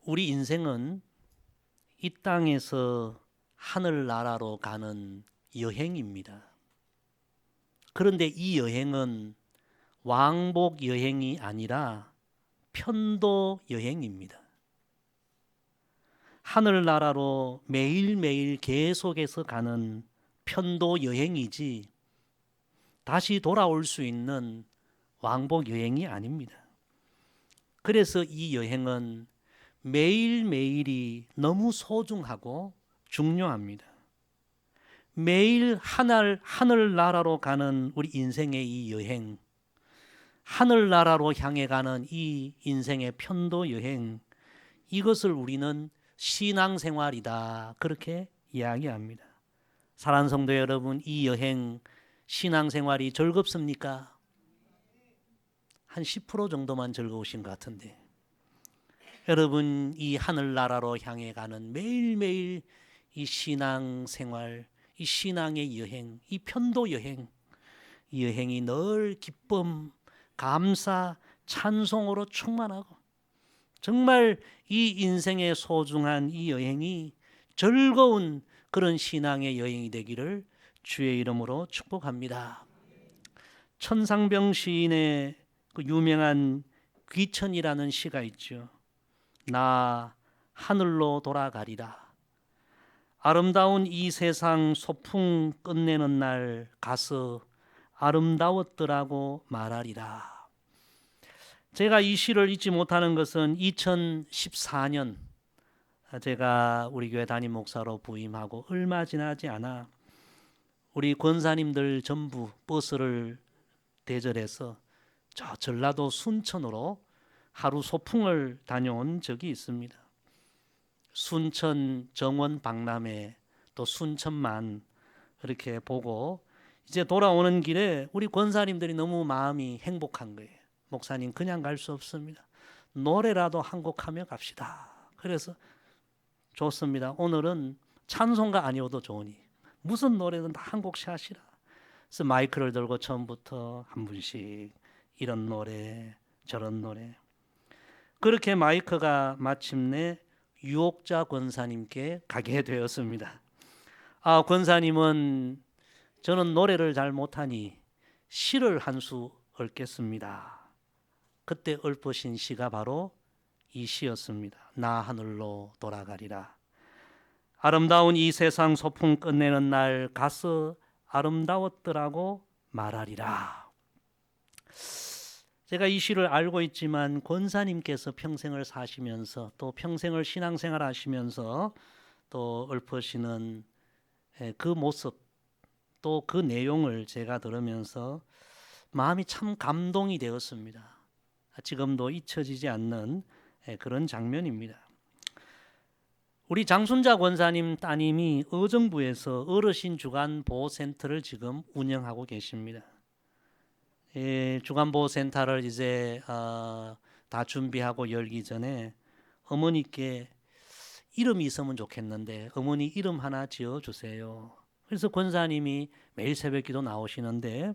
우리 인생은 이 땅에서 하늘나라로 가는 여행입니다. 그런데 이 여행은 왕복 여행이 아니라 편도 여행입니다. 하늘나라로 매일매일 계속해서 가는 편도 여행이지 다시 돌아올 수 있는 왕복 여행이 아닙니다. 그래서 이 여행은 매일매일이 너무 소중하고 중요합니다. 매일 하늘나라로 가는 우리 인생의 이 여행, 하늘나라로 향해 가는 이 인생의 편도 여행, 이것을 우리는 신앙생활이다, 그렇게 이야기합니다. 사랑하는 성도 여러분, 이 여행 신앙생활이 즐겁습니까? 한 10% 정도만 즐거우신 것 같은데, 여러분 이 하늘나라로 향해 가는 매일매일 이 신앙생활, 이 신앙의 여행, 이 편도 여행, 이 여행이 늘 기쁨, 감사, 찬송으로 충만하고 정말 이 인생의 소중한 이 여행이 즐거운 그런 신앙의 여행이 되기를 주의 이름으로 축복합니다. 천상병 시인의 그 유명한 귀천이라는 시가 있죠. 나 하늘로 돌아가리라. 아름다운 이 세상 소풍 끝내는 날 가서 아름다웠더라고 말하리라. 제가 이 시를 잊지 못하는 것은 2014년 제가 우리 교회 담임 목사로 부임하고 얼마 지나지 않아 우리 권사님들 전부 버스를 대절해서 저 전라도 순천으로 하루 소풍을 다녀온 적이 있습니다. 순천, 정원, 박람회, 또 순천만 이렇게 보고 이제 돌아오는 길에 우리 권사님들이 너무 마음이 행복한 거예요. 목사님 그냥 갈 수 없습니다. 노래라도 한 곡 하며 갑시다. 그래서 좋습니다. 오늘은 찬송가 아니어도 좋으니 무슨 노래든 다 한 곡씩 하시라. 그래서 마이크를 들고 처음부터 한 분씩 이런 노래 저런 노래, 그렇게 마이크가 마침내 유옥자 권사님께 가게 되었습니다. 권사님은 저는 노래를 잘 못하니 시를 한 수 읊겠습니다. 그때 읊으신 시가 바로 이 시였습니다. 나 하늘로 돌아가리라. 아름다운 이 세상 소풍 끝내는 날 가서 아름다웠더라고 말하리라. 제가 이 시를 알고 있지만 권사님께서 평생을 사시면서 또 평생을 신앙생활 하시면서 또 읊으시는 그 모습 또 그 내용을 제가 들으면서 마음이 참 감동이 되었습니다. 지금도 잊혀지지 않는 그런 장면입니다. 우리 장순자 권사님 따님이 의정부에서 어르신 주간 보호센터를 지금 운영하고 계십니다. 주간보호센터를 이제 다 준비하고 열기 전에 어머니께 이름이 있으면 좋겠는데 어머니 이름 하나 지어주세요. 그래서 권사님이 매일 새벽기도 나오시는데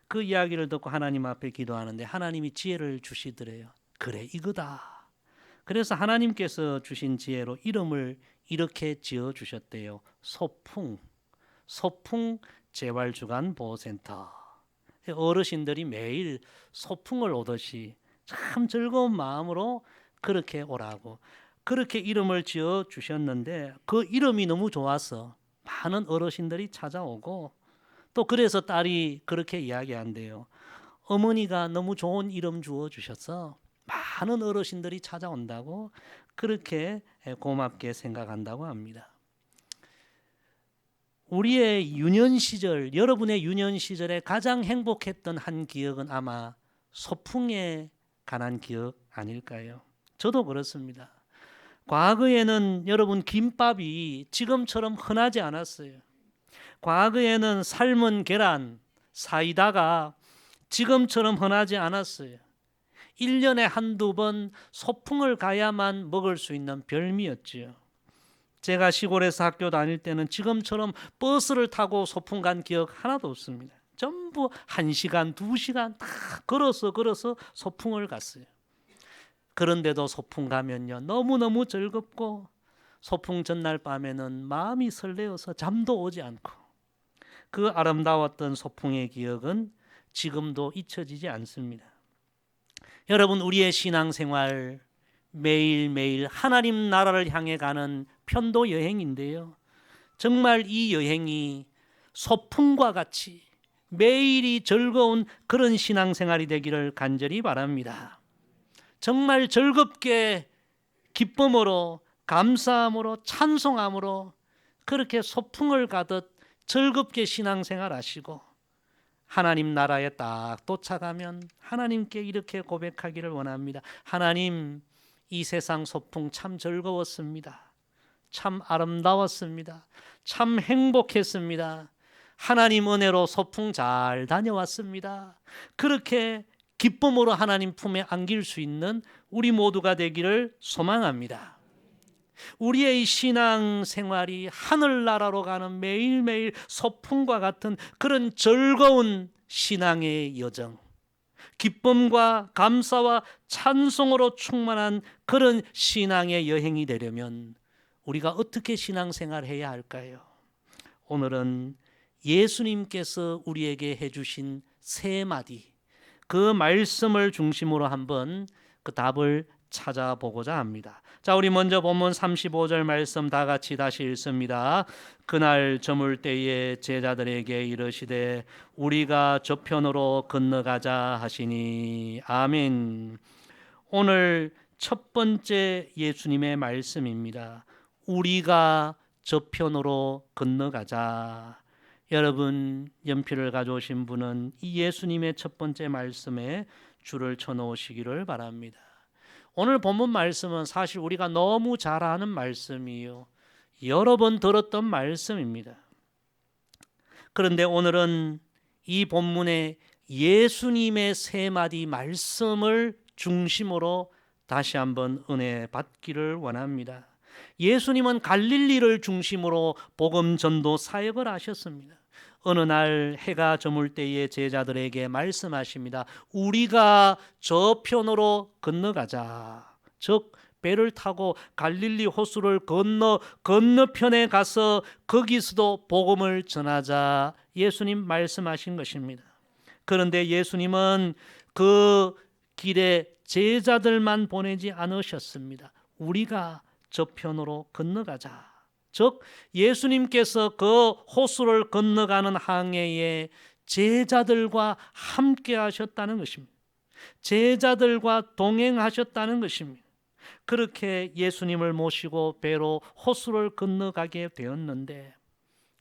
그 이야기를 듣고 하나님 앞에 기도하는데 하나님이 지혜를 주시더래요. 그래 이거다. 그래서 하나님께서 주신 지혜로 이름을 이렇게 지어주셨대요. 소풍 재활주간보호센터. 어르신들이 매일 소풍을 오듯이 참 즐거운 마음으로 그렇게 오라고 그렇게 이름을 지어 주셨는데 그 이름이 너무 좋아서 많은 어르신들이 찾아오고 또 그래서 딸이 그렇게 이야기한대요. 어머니가 너무 좋은 이름 주어 주셔서 많은 어르신들이 찾아온다고 그렇게 고맙게 생각한다고 합니다. 우리의 유년 시절, 여러분의 유년 시절에 가장 행복했던 한 기억은 아마 소풍에 관한 기억 아닐까요? 저도 그렇습니다. 과거에는 여러분 김밥이 지금처럼 흔하지 않았어요. 과거에는 삶은 계란, 사이다가 지금처럼 흔하지 않았어요. 1년에 한두 번 소풍을 가야만 먹을 수 있는 별미였지요. 제가 시골에서 학교 다닐 때는 지금처럼 버스를 타고 소풍 간 기억 하나도 없습니다. 전부 1시간, 2시간 다 걸어서 소풍을 갔어요. 그런데도 소풍 가면요, 너무너무 즐겁고 소풍 전날 밤에는 마음이 설레어서 잠도 오지 않고, 그 아름다웠던 소풍의 기억은 지금도 잊혀지지 않습니다. 여러분, 우리의 신앙생활 매일매일 하나님 나라를 향해 가는 편도 여행인데요, 정말 이 여행이 소풍과 같이 매일이 즐거운 그런 신앙생활이 되기를 간절히 바랍니다. 정말 즐겁게 기쁨으로, 감사함으로, 찬송함으로 그렇게 소풍을 가듯 즐겁게 신앙생활 하시고, 하나님 나라에 딱 도착하면 하나님께 이렇게 고백하기를 원합니다. 하나님, 이 세상 소풍 참 즐거웠습니다. 참 아름다웠습니다. 참 행복했습니다. 하나님 은혜로 소풍 잘 다녀왔습니다. 그렇게 기쁨으로 하나님 품에 안길 수 있는 우리 모두가 되기를 소망합니다. 우리의 신앙생활이 하늘나라로 가는 매일매일 소풍과 같은 그런 즐거운 신앙의 여정, 기쁨과 감사와 찬송으로 충만한 그런 신앙의 여행이 되려면 우리가 어떻게 신앙생활해야 할까요? 오늘은 예수님께서 우리에게 해주신 세 마디, 그 말씀을 중심으로 한번 그 답을 찾아보고자 합니다. 자, 우리 먼저 본문 35절 말씀 다 같이 다시 읽습니다. 그날 저물 때에 제자들에게 이르시되 우리가 저편으로 건너가자 하시니. 아멘. 오늘 첫 번째 예수님의 말씀입니다. 우리가 저편으로 건너가자. 여러분, 연필을 가져오신 분은 이 예수님의 첫 번째 말씀에 줄을 쳐놓으시기를 바랍니다. 오늘 본문 말씀은 사실 우리가 너무 잘 아는 말씀이요, 여러 번 들었던 말씀입니다. 그런데 오늘은 이 본문의 예수님의 세 마디 말씀을 중심으로 다시 한번 은혜 받기를 원합니다. 예수님은 갈릴리를 중심으로 복음 전도 사역을 하셨습니다. 어느 날 해가 저물 때에 제자들에게 말씀하십니다. 우리가 저편으로 건너가자. 즉 배를 타고 갈릴리 호수를 건너편에 가서 거기서도 복음을 전하자. 예수님 말씀하신 것입니다. 그런데 예수님은 그 길에 제자들만 보내지 않으셨습니다. 우리가 저편으로 건너가자. 즉 예수님께서 그 호수를 건너가는 항해에 제자들과 함께 하셨다는 것입니다. 제자들과 동행하셨다는 것입니다. 그렇게 예수님을 모시고 배로 호수를 건너가게 되었는데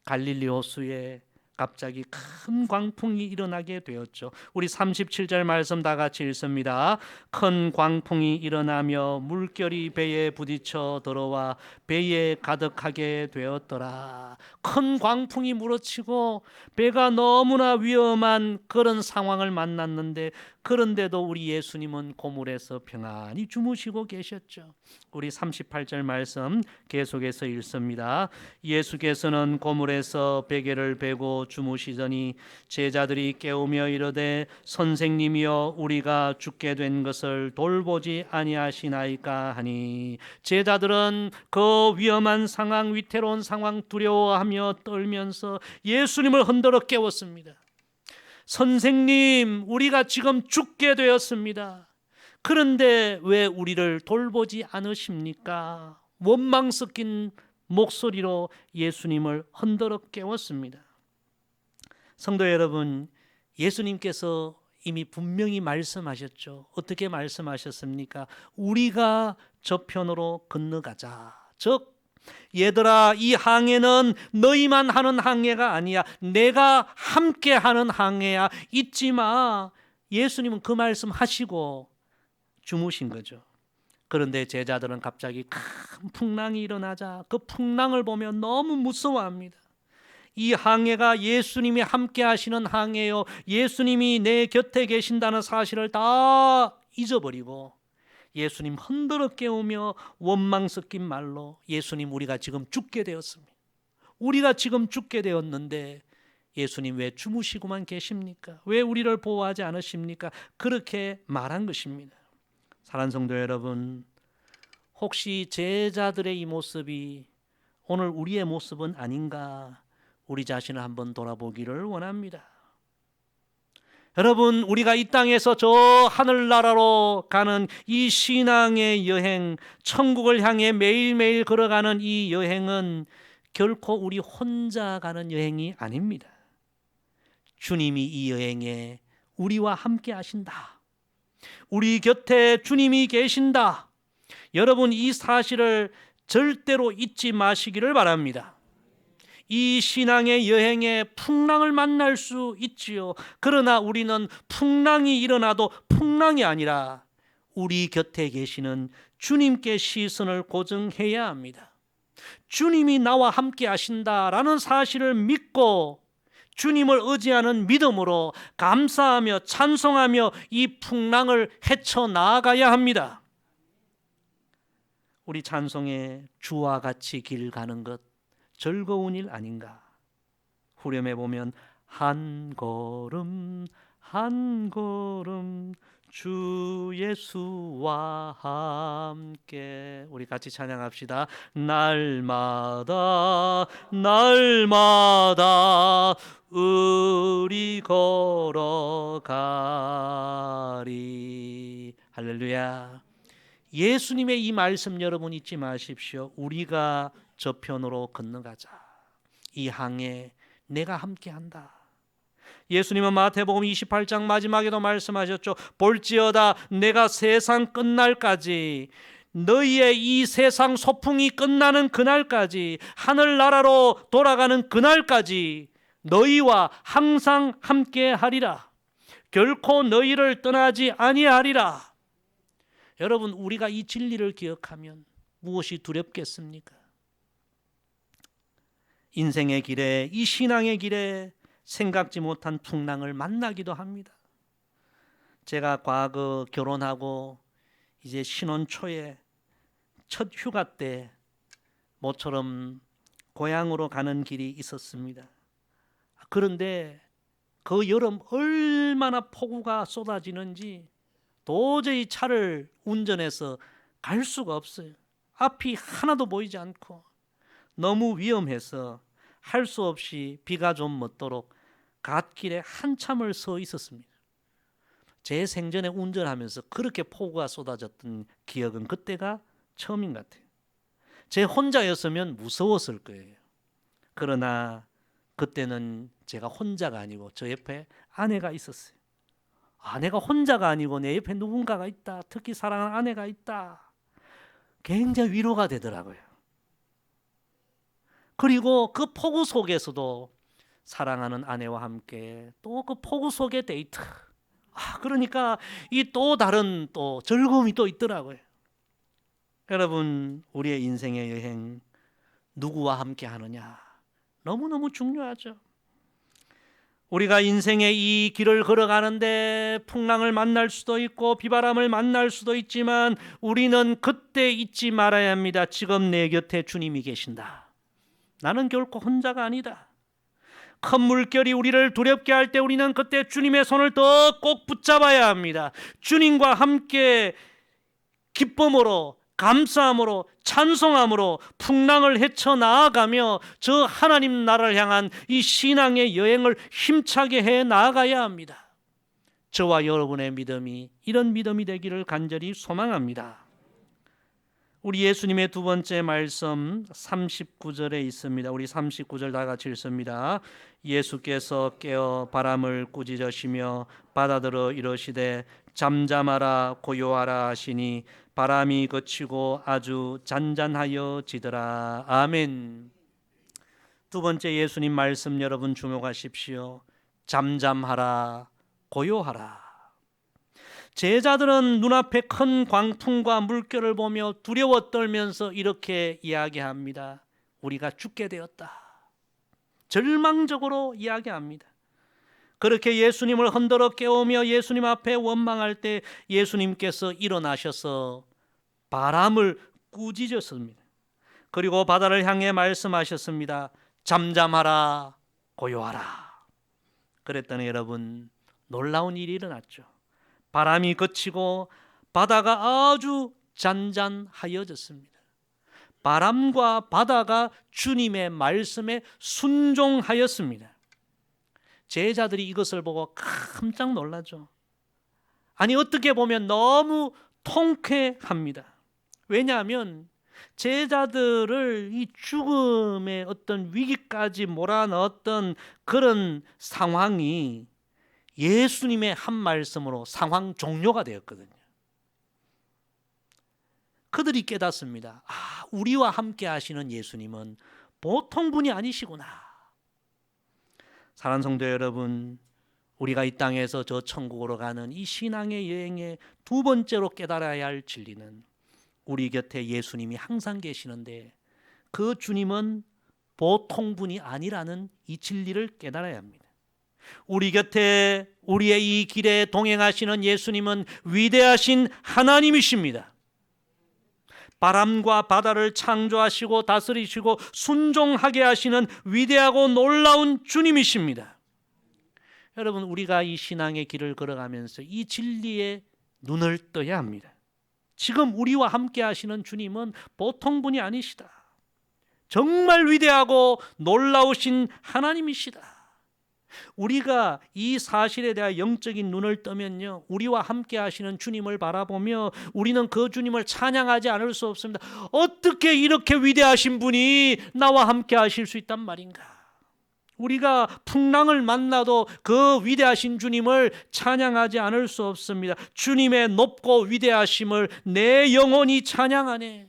갈릴리 호수에 갑자기 큰 광풍이 일어나게 되었죠. 우리 37절 말씀 다 같이 읽습니다. 큰 광풍이 일어나며 물결이 배에 부딪혀 들어와 배에 가득하게 되었더라. 큰 광풍이 물어치고 배가 너무나 위험한 그런 상황을 만났는데, 그런데도 우리 예수님은 고물에서 평안히 주무시고 계셨죠. 우리 38절 말씀 계속해서 읽습니다. 예수께서는 고물에서 베개를 베고 주무시더니 제자들이 깨우며 이르되 선생님이여 우리가 죽게 된 것을 돌보지 아니하시나이까 하니. 제자들은 그 위험한 상황, 위태로운 상황 두려워하며 떨면서 예수님을 흔들어 깨웠습니다. 선생님, 우리가 지금 죽게 되었습니다. 그런데 왜 우리를 돌보지 않으십니까? 원망 섞인 목소리로 예수님을 흔들어 깨웠습니다. 성도 여러분, 예수님께서 이미 분명히 말씀하셨죠. 어떻게 말씀하셨습니까? 우리가 저편으로 건너가자. 즉 얘들아, 이 항해는 너희만 하는 항해가 아니야. 내가 함께 하는 항해야. 잊지 마. 예수님은 그 말씀 하시고 주무신 거죠. 그런데 제자들은 갑자기 큰 풍랑이 일어나자 그 풍랑을 보며 너무 무서워합니다. 이 항해가 예수님이 함께 하시는 항해요, 예수님이 내 곁에 계신다는 사실을 다 잊어버리고 예수님 흔들어 깨우며 원망 섞인 말로 예수님, 우리가 지금 죽게 되었습니다. 우리가 지금 죽게 되었는데 예수님 왜 주무시고만 계십니까? 왜 우리를 보호하지 않으십니까? 그렇게 말한 것입니다. 사랑하는 성도 여러분, 혹시 제자들의 이 모습이 오늘 우리의 모습은 아닌가, 우리 자신을 한번 돌아보기를 원합니다. 여러분, 우리가 이 땅에서 저 하늘나라로 가는 이 신앙의 여행, 천국을 향해 매일매일 걸어가는 이 여행은 결코 우리 혼자 가는 여행이 아닙니다. 주님이 이 여행에 우리와 함께 하신다. 우리 곁에 주님이 계신다. 여러분, 이 사실을 절대로 잊지 마시기를 바랍니다. 이 신앙의 여행에 풍랑을 만날 수 있지요. 그러나 우리는 풍랑이 일어나도 풍랑이 아니라 우리 곁에 계시는 주님께 시선을 고정해야 합니다. 주님이 나와 함께 하신다라는 사실을 믿고 주님을 의지하는 믿음으로 감사하며 찬송하며 이 풍랑을 헤쳐나가야 합니다. 우리 찬송에 주와 같이 길 가는 것 즐거운 일 아닌가? 후렴에 보면 한 걸음 한 걸음 주 예수와 함께, 우리 같이 찬양합시다. 날마다 날마다 우리 걸어가리. 할렐루야. 예수님의 이 말씀 여러분 잊지 마십시오. 우리가 저편으로 건너가자. 이 항에 내가 함께한다. 예수님은 마태복음 28장 마지막에도 말씀하셨죠. 볼지어다 내가 세상 끝날까지, 너희의 이 세상 소풍이 끝나는 그날까지, 하늘나라로 돌아가는 그날까지 너희와 항상 함께하리라. 결코 너희를 떠나지 아니하리라. 여러분, 우리가 이 진리를 기억하면 무엇이 두렵겠습니까? 인생의 길에, 이 신앙의 길에 생각지 못한 풍랑을 만나기도 합니다. 제가 과거 결혼하고 이제 신혼 초에 첫 휴가 때 모처럼 고향으로 가는 길이 있었습니다. 그런데 그 여름 얼마나 폭우가 쏟아지는지 도저히 차를 운전해서 갈 수가 없어요. 앞이 하나도 보이지 않고 너무 위험해서 할 수 없이 비가 좀 멎도록 갓길에 한참을 서 있었습니다. 제 생전에 운전하면서 그렇게 폭우가 쏟아졌던 기억은 그때가 처음인 것 같아요. 제 혼자였으면 무서웠을 거예요. 그러나 그때는 제가 혼자가 아니고 저 옆에 아내가 있었어요. 아내가 혼자가 아니고 내 옆에 누군가가 있다. 특히 사랑하는 아내가 있다. 굉장히 위로가 되더라고요. 그리고 그 폭우 속에서도 사랑하는 아내와 함께 또 그 폭우 속의 데이트. 그러니까 이 또 다른 또 즐거움이 또 있더라고요. 여러분, 우리의 인생의 여행 누구와 함께 하느냐 너무너무 중요하죠. 우리가 인생의 이 길을 걸어가는데 풍랑을 만날 수도 있고 비바람을 만날 수도 있지만 우리는 그때 잊지 말아야 합니다. 지금 내 곁에 주님이 계신다. 나는 결코 혼자가 아니다. 큰 물결이 우리를 두렵게 할 때 우리는 그때 주님의 손을 더 꼭 붙잡아야 합니다. 주님과 함께 기쁨으로, 감사함으로, 찬송함으로 풍랑을 헤쳐나아가며 저 하나님 나라를 향한 이 신앙의 여행을 힘차게 해 나아가야 합니다. 저와 여러분의 믿음이 이런 믿음이 되기를 간절히 소망합니다. 우리 예수님의 두 번째 말씀 39절에 있습니다. 우리 39절 다 같이 읽습니다. 예수께서 깨어 바람을 꾸짖으시며 바다들어 이르시되 잠잠하라 고요하라 하시니 바람이 그치고 아주 잔잔하여 지더라. 아멘. 두 번째 예수님 말씀 여러분 주목하십시오. 잠잠하라 고요하라. 제자들은 눈앞에 큰 광풍과 물결을 보며 두려워 떨면서 이렇게 이야기합니다. 우리가 죽게 되었다. 절망적으로 이야기합니다. 그렇게 예수님을 흔들어 깨우며 예수님 앞에 원망할 때 예수님께서 일어나셔서 바람을 꾸짖으셨습니다. 그리고 바다를 향해 말씀하셨습니다. 잠잠하라 고요하라. 그랬더니 여러분 놀라운 일이 일어났죠. 바람이 그치고 바다가 아주 잔잔하여졌습니다. 바람과 바다가 주님의 말씀에 순종하였습니다. 제자들이 이것을 보고 깜짝 놀라죠. 아니, 어떻게 보면 너무 통쾌합니다. 왜냐하면 제자들을 이 죽음의 어떤 위기까지 몰아넣었던 그런 상황이 예수님의 한 말씀으로 상황 종료가 되었거든요. 그들이 깨닫습니다. 아, 우리와 함께 하시는 예수님은 보통 분이 아니시구나. 사랑하는 성도 여러분, 우리가 이 땅에서 저 천국으로 가는 이 신앙의 여행의 두 번째로 깨달아야 할 진리는 우리 곁에 예수님이 항상 계시는데 그 주님은 보통 분이 아니라는 이 진리를 깨달아야 합니다. 우리 곁에 우리의 이 길에 동행하시는 예수님은 위대하신 하나님이십니다. 바람과 바다를 창조하시고 다스리시고 순종하게 하시는 위대하고 놀라운 주님이십니다. 여러분, 우리가 이 신앙의 길을 걸어가면서 이 진리에 눈을 떠야 합니다. 지금 우리와 함께 하시는 주님은 보통 분이 아니시다. 정말 위대하고 놀라우신 하나님이시다. 우리가 이 사실에 대한 영적인 눈을 뜨면요, 우리와 함께 하시는 주님을 바라보며 우리는 그 주님을 찬양하지 않을 수 없습니다. 어떻게 이렇게 위대하신 분이 나와 함께 하실 수 있단 말인가? 우리가 풍랑을 만나도 그 위대하신 주님을 찬양하지 않을 수 없습니다. 주님의 높고 위대하심을 내 영혼이 찬양하네.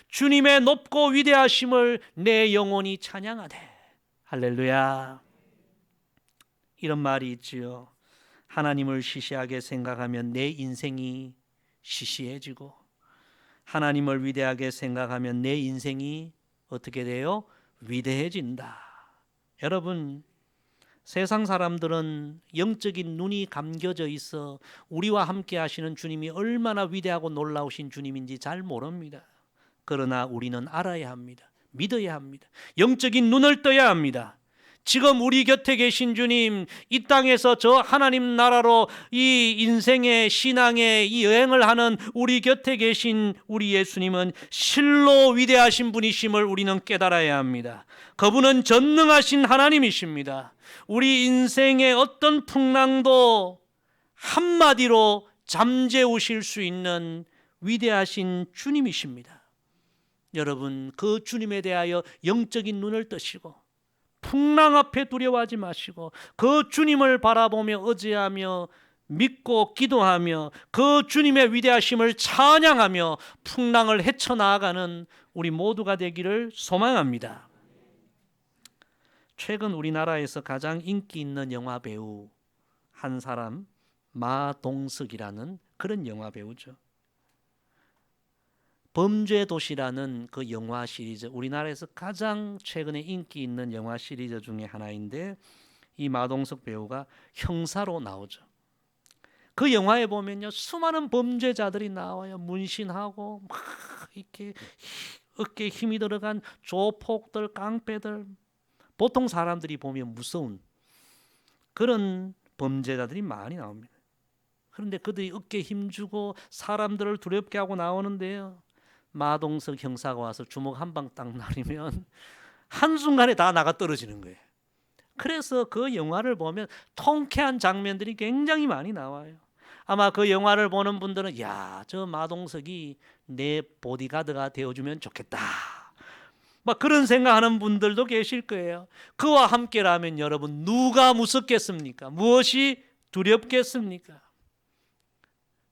주님의 높고 위대하심을 내 영혼이 찬양하네. 할렐루야. 이런 말이 있지요. 하나님을 시시하게 생각하면 내 인생이 시시해지고 하나님을 위대하게 생각하면 내 인생이 어떻게 돼요? 위대해진다. 여러분, 세상 사람들은 영적인 눈이 감겨져 있어 우리와 함께 하시는 주님이 얼마나 위대하고 놀라우신 주님인지 잘 모릅니다. 그러나 우리는 알아야 합니다. 믿어야 합니다. 영적인 눈을 떠야 합니다. 지금 우리 곁에 계신 주님, 이 땅에서 저 하나님 나라로 이 인생의 신앙의 이 여행을 하는 우리 곁에 계신 우리 예수님은 실로 위대하신 분이심을 우리는 깨달아야 합니다. 그분은 전능하신 하나님이십니다. 우리 인생의 어떤 풍랑도 한마디로 잠재우실 수 있는 위대하신 주님이십니다. 여러분, 그 주님에 대하여 영적인 눈을 뜨시고 풍랑 앞에 두려워하지 마시고 그 주님을 바라보며 의지하며 믿고 기도하며 그 주님의 위대하심을 찬양하며 풍랑을 헤쳐나가는 우리 모두가 되기를 소망합니다. 최근 우리나라에서 가장 인기 있는 영화 배우 한 사람, 마동석이라는 그런 영화 배우죠. 범죄도시라는 그 영화 시리즈, 우리나라에서 가장 최근에 인기 있는 영화 시리즈 중에 하나인데 이 마동석 배우가 형사로 나오죠. 그 영화에 보면요, 수많은 범죄자들이 나와요. 문신하고 막 이렇게 어깨에 힘이 들어간 조폭들, 깡패들, 보통 사람들이 보면 무서운 그런 범죄자들이 많이 나옵니다. 그런데 그들이 어깨에 힘주고 사람들을 두렵게 하고 나오는데요, 마동석 형사가 와서 주먹 한 방 딱 날리면 한순간에 다 나가 떨어지는 거예요. 그래서 그 영화를 보면 통쾌한 장면들이 굉장히 많이 나와요. 아마 그 영화를 보는 분들은 야, 저 마동석이 내 보디가드가 되어주면 좋겠다, 막 그런 생각하는 분들도 계실 거예요. 그와 함께라면 여러분, 누가 무섭겠습니까? 무엇이 두렵겠습니까?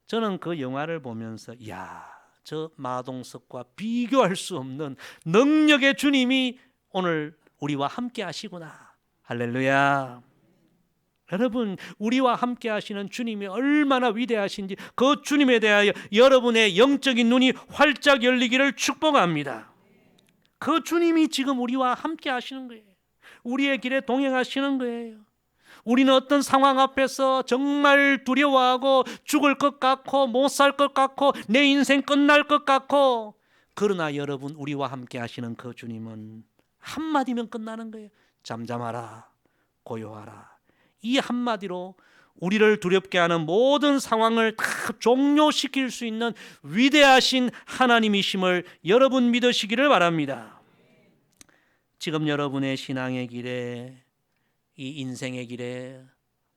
저는 그 영화를 보면서 야, 저 마동석과 비교할 수 없는 능력의 주님이 오늘 우리와 함께 하시구나. 할렐루야. 여러분, 우리와 함께 하시는 주님이 얼마나 위대하신지 그 주님에 대하여 여러분의 영적인 눈이 활짝 열리기를 축복합니다. 그 주님이 지금 우리와 함께 하시는 거예요. 우리의 길에 동행하시는 거예요. 우리는 어떤 상황 앞에서 정말 두려워하고 죽을 것 같고 못 살 것 같고 내 인생 끝날 것 같고, 그러나 여러분, 우리와 함께 하시는 그 주님은 한마디면 끝나는 거예요. 잠잠하라, 고요하라. 이 한마디로 우리를 두렵게 하는 모든 상황을 다 종료시킬 수 있는 위대하신 하나님이심을 여러분 믿으시기를 바랍니다. 지금 여러분의 신앙의 길에, 이 인생의 길에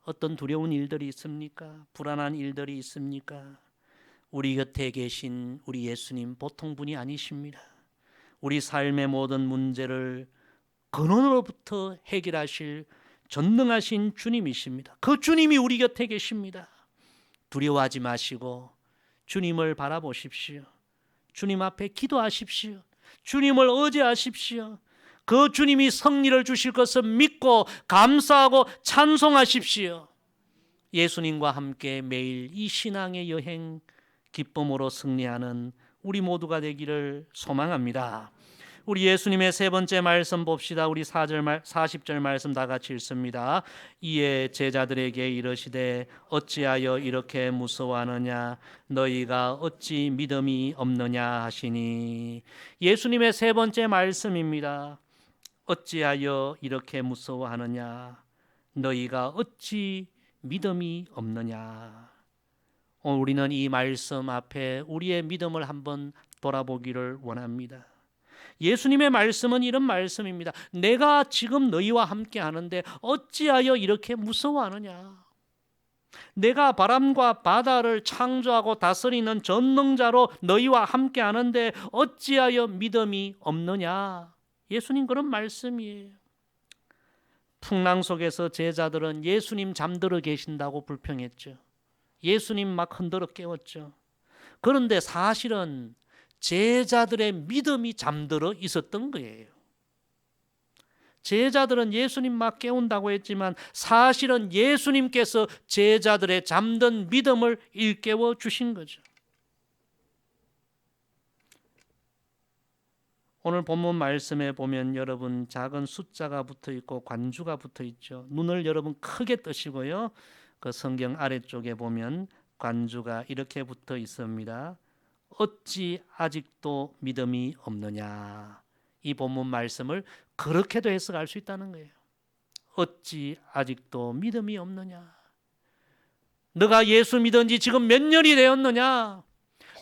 어떤 두려운 일들이 있습니까? 불안한 일들이 있습니까? 우리 곁에 계신 우리 예수님 보통 분이 아니십니다. 우리 삶의 모든 문제를 근원으로부터 해결하실 전능하신 주님이십니다. 그 주님이 우리 곁에 계십니다. 두려워하지 마시고 주님을 바라보십시오. 주님 앞에 기도하십시오. 주님을 의지하십시오. 그 주님이 승리를 주실 것을 믿고 감사하고 찬송하십시오. 예수님과 함께 매일 이 신앙의 여행 기쁨으로 승리하는 우리 모두가 되기를 소망합니다. 우리 예수님의 세 번째 말씀 봅시다. 우리 40절 말씀 다 같이 읽습니다. 이에 제자들에게 이르시되 어찌하여 이렇게 무서워하느냐 너희가 어찌 믿음이 없느냐 하시니. 예수님의 세 번째 말씀입니다. 어찌하여 이렇게 무서워하느냐 너희가 어찌 믿음이 없느냐. 오늘 우리는 이 말씀 앞에 우리의 믿음을 한번 돌아보기를 원합니다. 예수님의 말씀은 이런 말씀입니다. 내가 지금 너희와 함께 하는데 어찌하여 이렇게 무서워하느냐. 내가 바람과 바다를 창조하고 다스리는 전능자로 너희와 함께 하는데 어찌하여 믿음이 없느냐. 예수님 그런 말씀이에요. 풍랑 속에서 제자들은 예수님 잠들어 계신다고 불평했죠. 예수님 막 흔들어 깨웠죠. 그런데 사실은 제자들의 믿음이 잠들어 있었던 거예요. 제자들은 예수님 막 깨운다고 했지만 사실은 예수님께서 제자들의 잠든 믿음을 일깨워 주신 거죠. 오늘 본문 말씀에 보면 여러분 작은 숫자가 붙어 있고 관주가 붙어 있죠. 눈을 여러분 크게 뜨시고요. 그 성경 아래쪽에 보면 관주가 이렇게 붙어 있습니다. 어찌 아직도 믿음이 없느냐. 이 본문 말씀을 그렇게도 해석할 수 있다는 거예요. 어찌 아직도 믿음이 없느냐. 너가 예수 믿은 지 지금 몇 년이 되었느냐.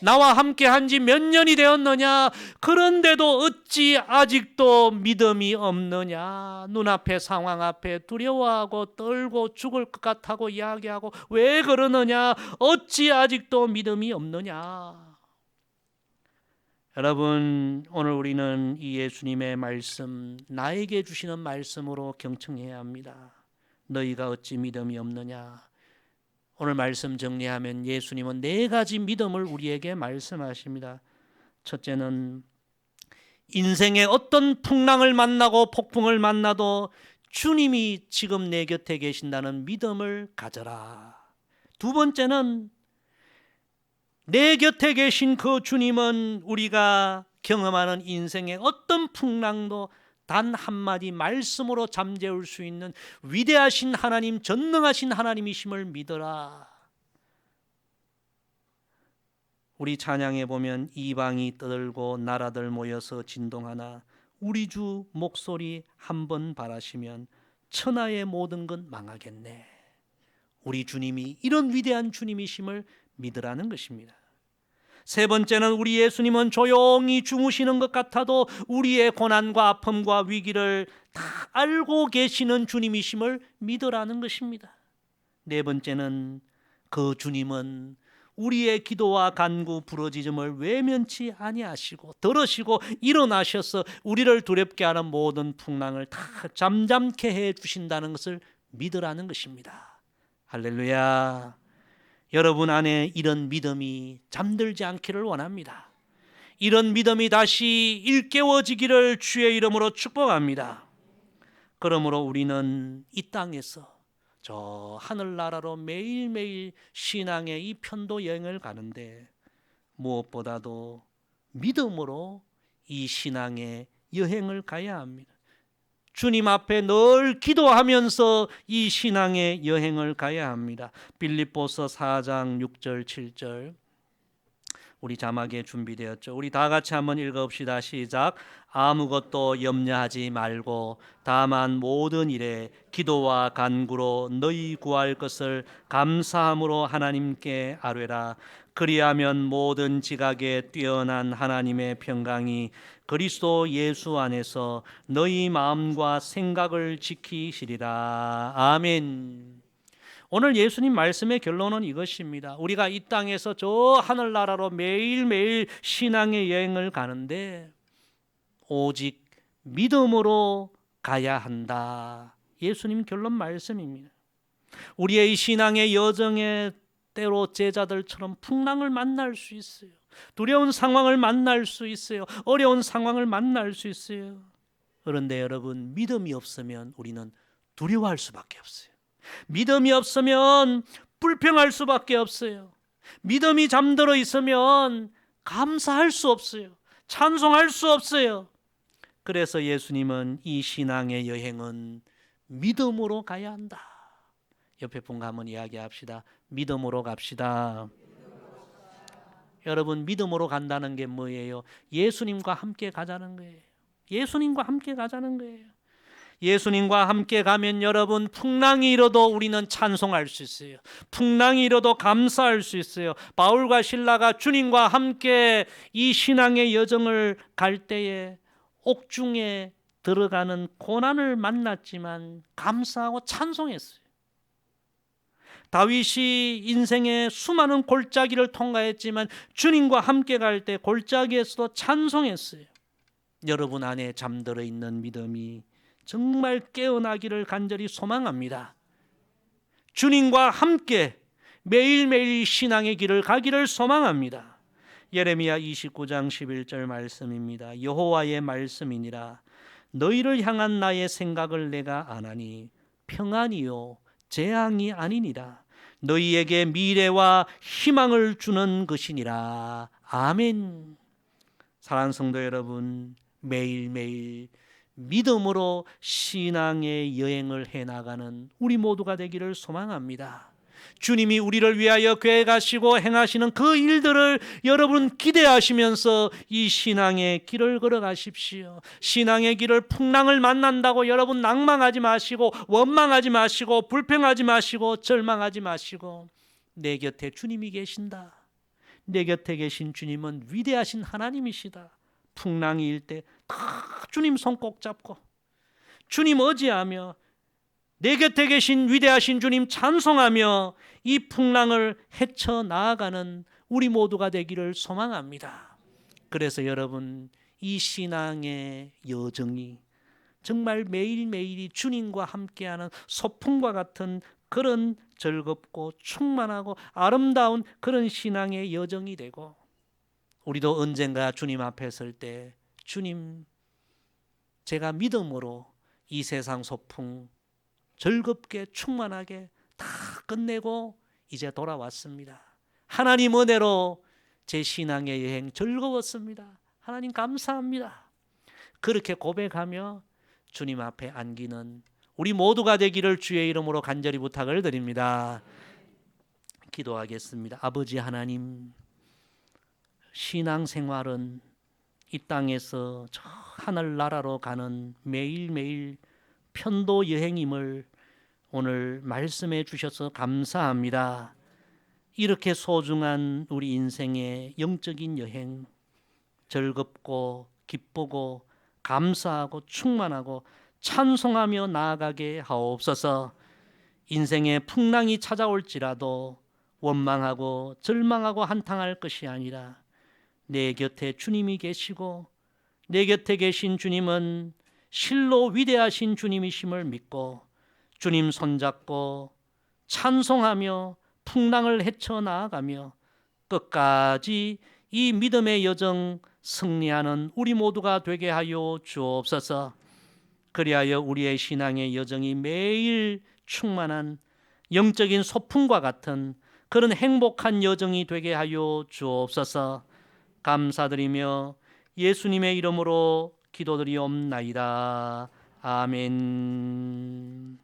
나와 함께 한 지 몇 년이 되었느냐. 그런데도 어찌 아직도 믿음이 없느냐. 눈앞의 상황 앞에 두려워하고 떨고 죽을 것 같다고 이야기하고 왜 그러느냐. 어찌 아직도 믿음이 없느냐. 여러분 오늘 우리는 이 예수님의 말씀 나에게 주시는 말씀으로 경청해야 합니다. 너희가 어찌 믿음이 없느냐. 오늘 말씀 정리하면 예수님은 네 가지 믿음을 우리에게 말씀하십니다. 첫째는 인생의 어떤 풍랑을 만나고 폭풍을 만나도 주님이 지금 내 곁에 계신다는 믿음을 가져라. 두 번째는 내 곁에 계신 그 주님은 우리가 경험하는 인생의 어떤 풍랑도 단 한마디 말씀으로 잠재울 수 있는 위대하신 하나님, 전능하신 하나님이심을 믿어라. 우리 찬양에 보면 이방이 떠들고 나라들 모여서 진동하나 우리 주 목소리 한번 바라시면 천하의 모든 것 망하겠네. 우리 주님이 이런 위대한 주님이심을 믿으라는 것입니다. 세 번째는 우리 예수님은 조용히 주무시는 것 같아도 우리의 고난과 아픔과 위기를 다 알고 계시는 주님이심을 믿으라는 것입니다. 네 번째는 그 주님은 우리의 기도와 간구 부르짖음을 외면치 아니하시고 들으시고 일어나셔서 우리를 두렵게 하는 모든 풍랑을 다 잠잠케 해 주신다는 것을 믿으라는 것입니다. 할렐루야. 여러분 안에 이런 믿음이 잠들지 않기를 원합니다. 이런 믿음이 다시 일깨워지기를 주의 이름으로 축복합니다. 그러므로 우리는 이 땅에서 저 하늘나라로 매일매일 신앙의 이 편도 여행을 가는데 무엇보다도 믿음으로 이 신앙의 여행을 가야 합니다. 주님 앞에 늘 기도하면서 이 신앙의 여행을 가야 합니다. 빌립보서 4장 6절 7절 우리 자막에 준비되었죠. 우리 다 같이 한번 읽어봅시다. 시작. 아무것도 염려하지 말고 다만 모든 일에 기도와 간구로 너희 구할 것을 감사함으로 하나님께 아뢰라. 그리하면 모든 지각에 뛰어난 하나님의 평강이 그리스도 예수 안에서 너희 마음과 생각을 지키시리라. 아멘. 오늘 예수님 말씀의 결론은 이것입니다. 우리가 이 땅에서 저 하늘나라로 매일매일 신앙의 여행을 가는데 오직 믿음으로 가야 한다. 예수님 결론 말씀입니다. 우리의 신앙의 여정에 때로 제자들처럼 풍랑을 만날 수 있어요. 두려운 상황을 만날 수 있어요. 어려운 상황을 만날 수 있어요. 그런데 여러분, 믿음이 없으면 우리는 두려워할 수밖에 없어요. 믿음이 없으면 불평할 수밖에 없어요. 믿음이 잠들어 있으면 감사할 수 없어요. 찬송할 수 없어요. 그래서 예수님은 이 신앙의 여행은 믿음으로 가야 한다. 옆에 분과 한번 이야기합시다. 믿음으로 갑시다. 여러분, 믿음으로 간다는 게 뭐예요? 예수님과 함께 가자는 거예요. 예수님과 함께 가자는 거예요. 예수님과 함께 가면 여러분, 풍랑이 일어도 우리는 찬송할 수 있어요. 풍랑이 일어도 감사할 수 있어요. 바울과 실라가 주님과 함께 이 신앙의 여정을 갈 때에 옥중에 들어가는 고난을 만났지만 감사하고 찬송했어요. 다윗이 인생의 수많은 골짜기를 통과했지만 주님과 함께 갈 때 골짜기에서도 찬송했어요. 여러분 안에 잠들어 있는 믿음이 정말 깨어나기를 간절히 소망합니다. 주님과 함께 매일매일 신앙의 길을 가기를 소망합니다. 예레미야 29장 11절 말씀입니다. 여호와의 말씀이니라. 너희를 향한 나의 생각을 내가 아나니 평안이요 재앙이 아니니라. 너희에게 미래와 희망을 주는 것이니라. 아멘. 사랑하는 성도 여러분, 매일매일 믿음으로 신앙의 여행을 해나가는 우리 모두가 되기를 소망합니다. 주님이 우리를 위하여 계획하시고 행하시는 그 일들을 여러분 기대하시면서 이 신앙의 길을 걸어가십시오. 신앙의 길을 풍랑을 만난다고 여러분 낭망하지 마시고 원망하지 마시고 불평하지 마시고 절망하지 마시고 내 곁에 주님이 계신다. 내 곁에 계신 주님은 위대하신 하나님이시다. 풍랑이 일 때 주님 손 꼭 잡고 주님 의지하며 내 곁에 계신 위대하신 주님 찬송하며 이 풍랑을 헤쳐나가는 우리 모두가 되기를 소망합니다. 그래서 여러분, 이 신앙의 여정이 정말 매일매일이 주님과 함께하는 소풍과 같은 그런 즐겁고 충만하고 아름다운 그런 신앙의 여정이 되고, 우리도 언젠가 주님 앞에 설 때 주님, 제가 믿음으로 이 세상 소풍 즐겁게 충만하게 다 끝내고 이제 돌아왔습니다. 하나님 은혜로 제 신앙의 여행 즐거웠습니다. 하나님 감사합니다. 그렇게 고백하며 주님 앞에 안기는 우리 모두가 되기를 주의 이름으로 간절히 부탁을 드립니다. 기도하겠습니다. 아버지 하나님, 신앙생활은 이 땅에서 저 하늘나라로 가는 매일매일 편도 여행임을 오늘 말씀해 주셔서 감사합니다. 이렇게 소중한 우리 인생의 영적인 여행, 즐겁고 기쁘고 감사하고 충만하고 찬송하며 나아가게 하옵소서. 인생의 풍랑이 찾아올지라도 원망하고 절망하고 한탄할 것이 아니라 내 곁에 주님이 계시고 내 곁에 계신 주님은 실로 위대하신 주님이심을 믿고 주님 손잡고 찬송하며 풍랑을 헤쳐나가며 끝까지 이 믿음의 여정 승리하는 우리 모두가 되게 하여 주옵소서. 그리하여 우리의 신앙의 여정이 매일 충만한 영적인 소풍과 같은 그런 행복한 여정이 되게 하여 주옵소서. 감사드리며 예수님의 이름으로 기도드리옵나이다. 아멘.